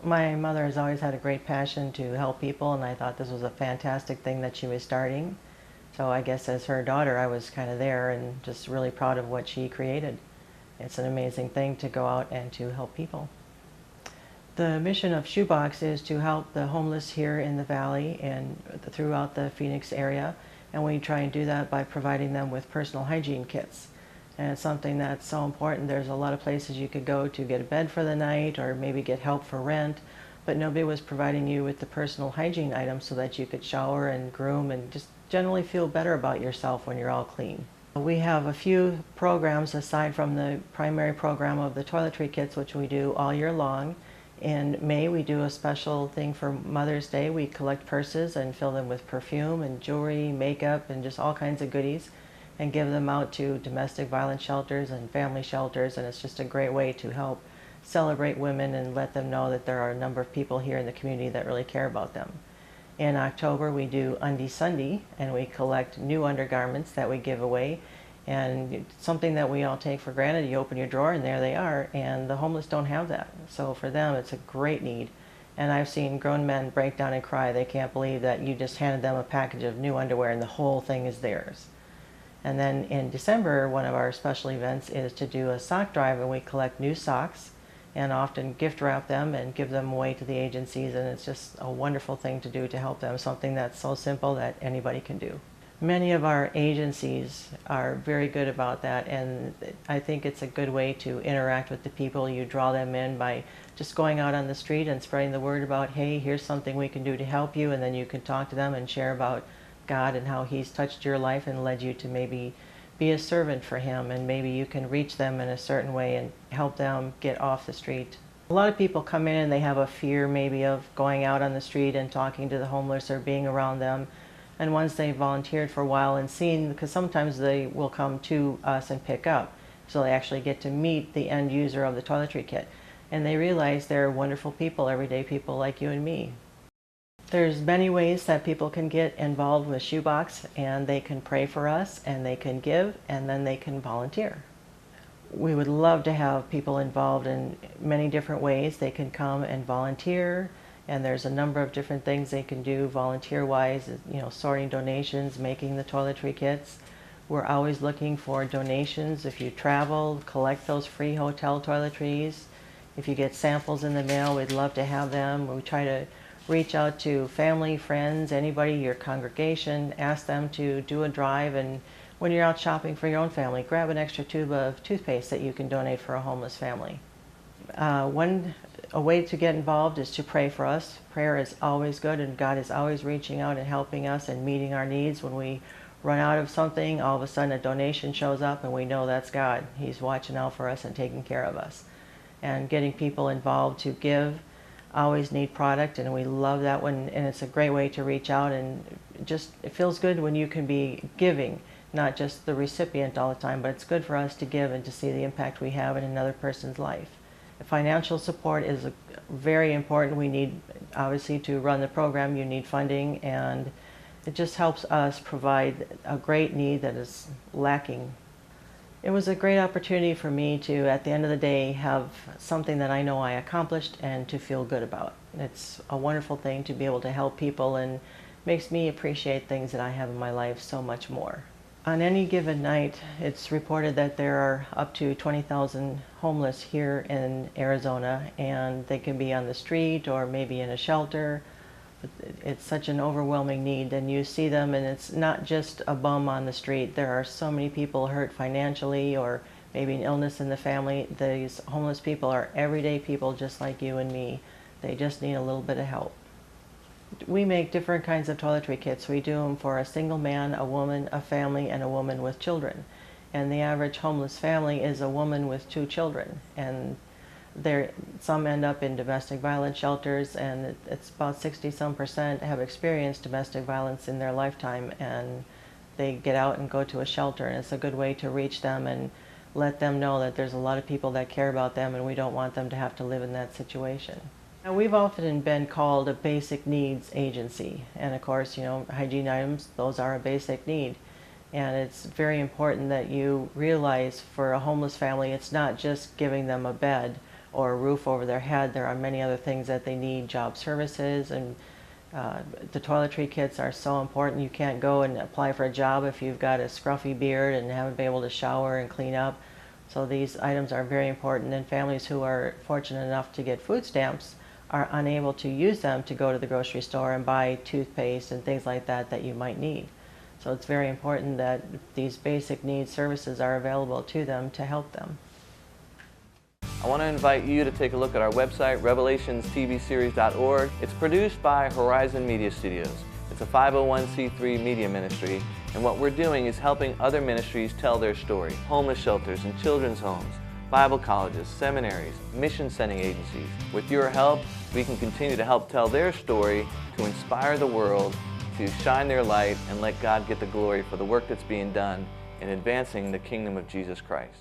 My mother has always had a great passion to help people, and I thought this was a fantastic thing that she was starting. So I guess as her daughter, I was kind of there and just really proud of what she created. It's an amazing thing to go out and to help people. The mission of Shoebox is to help the homeless here in the valley and throughout the Phoenix area, and we try and do that by providing them with personal hygiene kits. And it's something that's so important. There's a lot of places you could go to get a bed for the night or maybe get help for rent, but nobody was providing you with the personal hygiene items so that you could shower and groom and just generally feel better about yourself when you're all clean. We have a few programs aside from the primary program of the toiletry kits, which we do all year long. In May, we do a special thing for Mother's Day. We collect purses and fill them with perfume and jewelry, makeup, and just all kinds of goodies, and give them out to domestic violence shelters and family shelters. And it's just a great way to help celebrate women and let them know that there are a number of people here in the community that really care about them. In October, we do Undie Sunday, and we collect new undergarments that we give away. And something that we all take for granted, you open your drawer and there they are, and the homeless don't have that. So for them, it's a great need. And I've seen grown men break down and cry. They can't believe that you just handed them a package of new underwear and the whole thing is theirs. And then in December, one of our special events is to do a sock drive, and we collect new socks and often gift wrap them and give them away to the agencies, and it's just a wonderful thing to do to help them, something that's so simple that anybody can do. Many of our agencies are very good about that, and I think it's a good way to interact with the people. You draw them in by just going out on the street and spreading the word about, hey, here's something we can do to help you, and then you can talk to them and share about God and how He's touched your life and led you to maybe be a servant for Him, and maybe you can reach them in a certain way and help them get off the street. A lot of people come in and they have a fear maybe of going out on the street and talking to the homeless or being around them. And once they volunteered for a while and seen, because sometimes they will come to us and pick up, so they actually get to meet the end user of the toiletry kit. And they realize they're wonderful people, everyday people like you and me. There's many ways that people can get involved with Shoebox, and they can pray for us, and they can give, and then they can volunteer. We would love to have people involved in many different ways. They can come and volunteer, and there's a number of different things they can do volunteer-wise, sorting donations, making the toiletry kits. We're always looking for donations. If you travel, collect those free hotel toiletries. If you get samples in the mail, we'd love to have them. We try to reach out to family, friends, anybody, your congregation, ask them to do a drive, and when you're out shopping for your own family, grab an extra tube of toothpaste that you can donate for a homeless family. A way to get involved is to pray for us. Prayer is always good, and God is always reaching out and helping us and meeting our needs. When we run out of something, all of a sudden a donation shows up, and we know that's God. He's watching out for us and taking care of us. And getting people involved to give, always need product, and we love that one, and it's a great way to reach out, and it feels good when you can be giving, not just the recipient all the time, but it's good for us to give and to see the impact we have in another person's life. Financial support is very important. We need, obviously, to run the program, you need funding, and it just helps us provide a great need that is lacking. It was a great opportunity for me to, at the end of the day, have something that I know I accomplished and to feel good about. It's a wonderful thing to be able to help people, and makes me appreciate things that I have in my life so much more. On any given night, it's reported that there are up to 20,000 homeless here in Arizona, and they can be on the street or maybe in a shelter. It's such an overwhelming need, and you see them, and it's not just a bum on the street. There are so many people hurt financially or maybe an illness in the family. These homeless people are everyday people just like you and me. They just need a little bit of help. We make different kinds of toiletry kits. We do them for a single man, a woman, a family, and a woman with children. And the average homeless family is a woman with 2 children. And some end up in domestic violence shelters, and it's about 60-some% have experienced domestic violence in their lifetime, and they get out and go to a shelter, and it's a good way to reach them and let them know that there's a lot of people that care about them, and we don't want them to have to live in that situation. Now, we've often been called a basic needs agency, and of course, hygiene items, those are a basic need. And it's very important that you realize for a homeless family, it's not just giving them a bed or a roof over their head, there are many other things that they need, job services, and the toiletry kits are so important. You can't go and apply for a job if you've got a scruffy beard and haven't been able to shower and clean up. So these items are very important, and families who are fortunate enough to get food stamps are unable to use them to go to the grocery store and buy toothpaste and things like that that you might need. So it's very important that these basic needs services are available to them to help them. I want to invite you to take a look at our website, revelationstvseries.org. It's produced by Horizon Media Studios. It's a 501c3 media ministry, and what we're doing is helping other ministries tell their story. Homeless shelters and children's homes, Bible colleges, seminaries, mission sending agencies. With your help, we can continue to help tell their story, to inspire the world, to shine their light, and let God get the glory for the work that's being done in advancing the kingdom of Jesus Christ.